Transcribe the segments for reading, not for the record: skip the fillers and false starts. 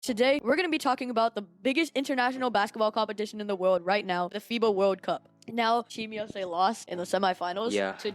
Today, we're going to be talking about the biggest international basketball competition in the world right now, the FIBA World Cup. Now, Team USA lost in the semifinals to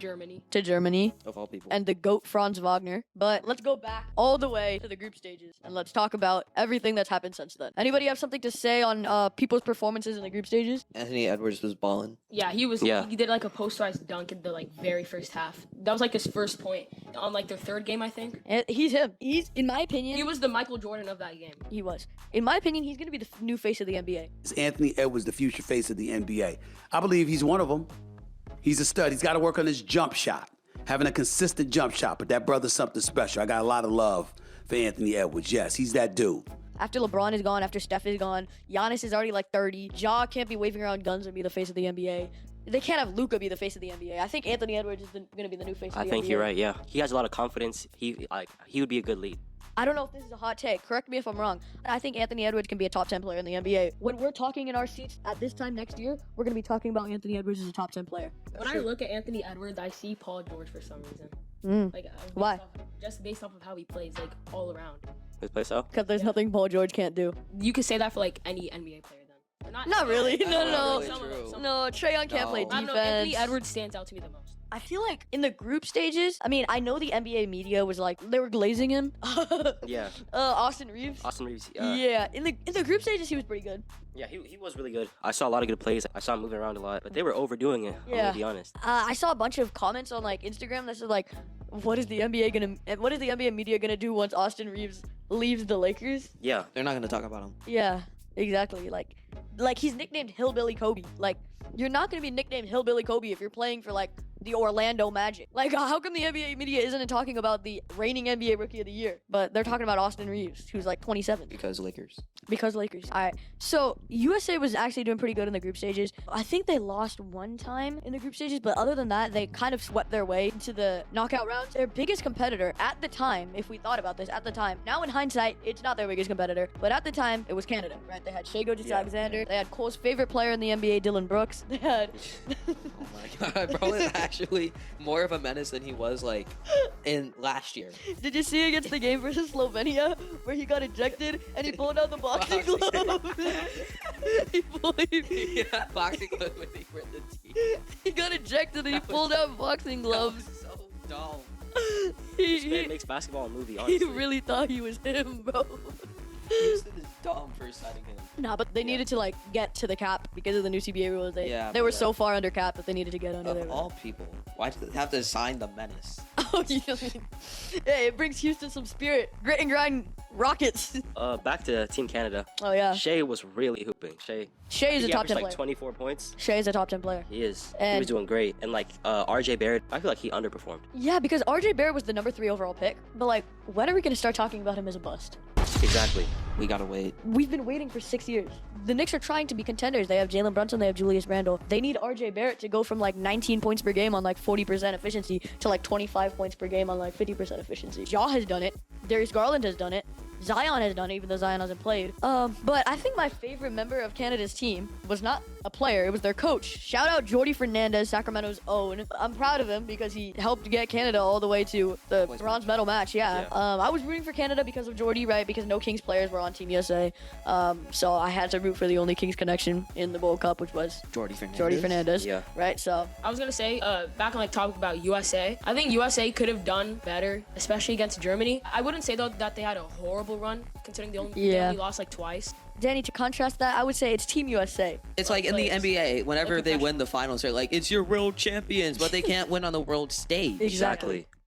Germany. Of all people. And the GOAT Franz Wagner. But let's go back all the way to the group stages and let's talk about everything that's happened since then. Anybody have something to say on people's performances in the group stages? Anthony Edwards was balling. Yeah, he was. Yeah. He did like a posterized dunk in the very first half. That was like his first point on their third game, I think. And he's him. He's, in my opinion, He was the Michael Jordan of that game. he was. In my opinion, he's going to be the new face of the NBA. Is Anthony Edwards the future face of the NBA? I believe he's one of them. He's a stud. He's got to work on his jump shot, having a consistent jump shot. But that brother's something special. I got a lot of love for Anthony Edwards. Yes, he's that dude. After LeBron is gone, after Steph is gone, Giannis is already like 30. Ja can't be waving around guns and be the face of the NBA. They can't have Luka be the face of the NBA. I think Anthony Edwards is going to be the new face of the NBA. I think you're right, yeah. He has a lot of confidence. He would be a good lead. I don't know if this is a hot take. Correct me if I'm wrong. I think Anthony Edwards can be a top 10 player in the NBA. When we're talking in our seats at this time next year, we're going to be talking about Anthony Edwards as a top 10 player. When I look at Anthony Edwards, I see Paul George for some reason. Why? Just based off of how he plays, all around. His play style? Because there's nothing Paul George can't do. You could say that for any NBA player then. Not really. No. really true. No, Trae Young can't play No. defense. I don't know, Anthony Edwards stands out to me the most. I feel like in the group stages, I know the NBA media was like, they were glazing him. Yeah. Austin Reaves. Austin Reaves. Yeah, in the group stages, he was pretty good. Yeah, he was really good. I saw a lot of good plays. I saw him moving around a lot, but they were overdoing it. I'm gonna be honest. I saw a bunch of comments on Instagram that said what is the NBA media gonna do once Austin Reaves leaves the Lakers? Yeah. They're not going to talk about him. Yeah, exactly. Like he's nicknamed Hillbilly Kobe. You're not gonna be nicknamed Hillbilly Kobe if you're playing for the Orlando Magic. How come the NBA media isn't talking about the reigning NBA Rookie of the Year, but they're talking about Austin Reaves, who's 27? Because Lakers. Because Lakers. All right. So USA was actually doing pretty good in the group stages. I think they lost one time in the group stages, but other than that, they kind of swept their way into the knockout rounds. Their biggest competitor at the time, if we thought about this at the time, now in hindsight, it's not their biggest competitor, but at the time, it was Canada, right? They had Shai Alexander. They had Cole's favorite player in the NBA, Dylan Brooks. They had... Oh my God, bro is actually more of a menace than he was in last year. Did you see against the game versus Slovenia where he got ejected and he pulled out the boxing glove? Yeah, boxing glove when he were the team. He got ejected and he pulled out boxing gloves. That was so dumb. This man makes basketball a movie, honestly. He really thought he was him, bro. Houston is dumb for signing him. Nah, but they needed to get to the cap because of the new CBA rules. They were but so far under cap that they needed to get under there. Of all people, why do they have to sign the menace? Oh, hey, it brings Houston some spirit. Grit and grind Rockets. Back to Team Canada. Oh yeah. Shai was really hooping. Shai is a he top 10 averaged player. 24 points. Shai is a top 10 player. He is. He And- was doing great. And RJ Barrett, I feel like he underperformed. Yeah, because RJ Barrett was the number 3 overall pick. But when are we gonna start talking about him as a bust? Exactly. We gotta wait. We've been waiting for 6 years. The Knicks are trying to be contenders. They have Jalen Brunson, they have Julius Randle. They need RJ Barrett to go from 19 points per game on 40% efficiency to 25 points per game on 50% efficiency. Ja has done it. Darius Garland has done it. Zion has done it, even though Zion hasn't played. But I think my favorite member of Canada's team was not a player, it was their coach. Shout out Jordy Fernandez, Sacramento's own. I'm proud of him because he helped get Canada all the way to the bronze medal match, yeah. I was rooting for Canada because of Jordy, right? Because no Kings players were on Team USA. So I had to root for the only Kings connection in the World Cup, which was Jordy Fernandez. Jordy Fernandez. Yeah. Right, so... I was gonna say, back on topic about USA, I think USA could have done better, especially against Germany. I wouldn't say though that they had a horrible run, considering they only lost twice. Danny, to contrast that, I would say it's Team USA. It's in the NBA, whenever they win the finals, they're it's your world champions, but they can't win on the world stage. Exactly.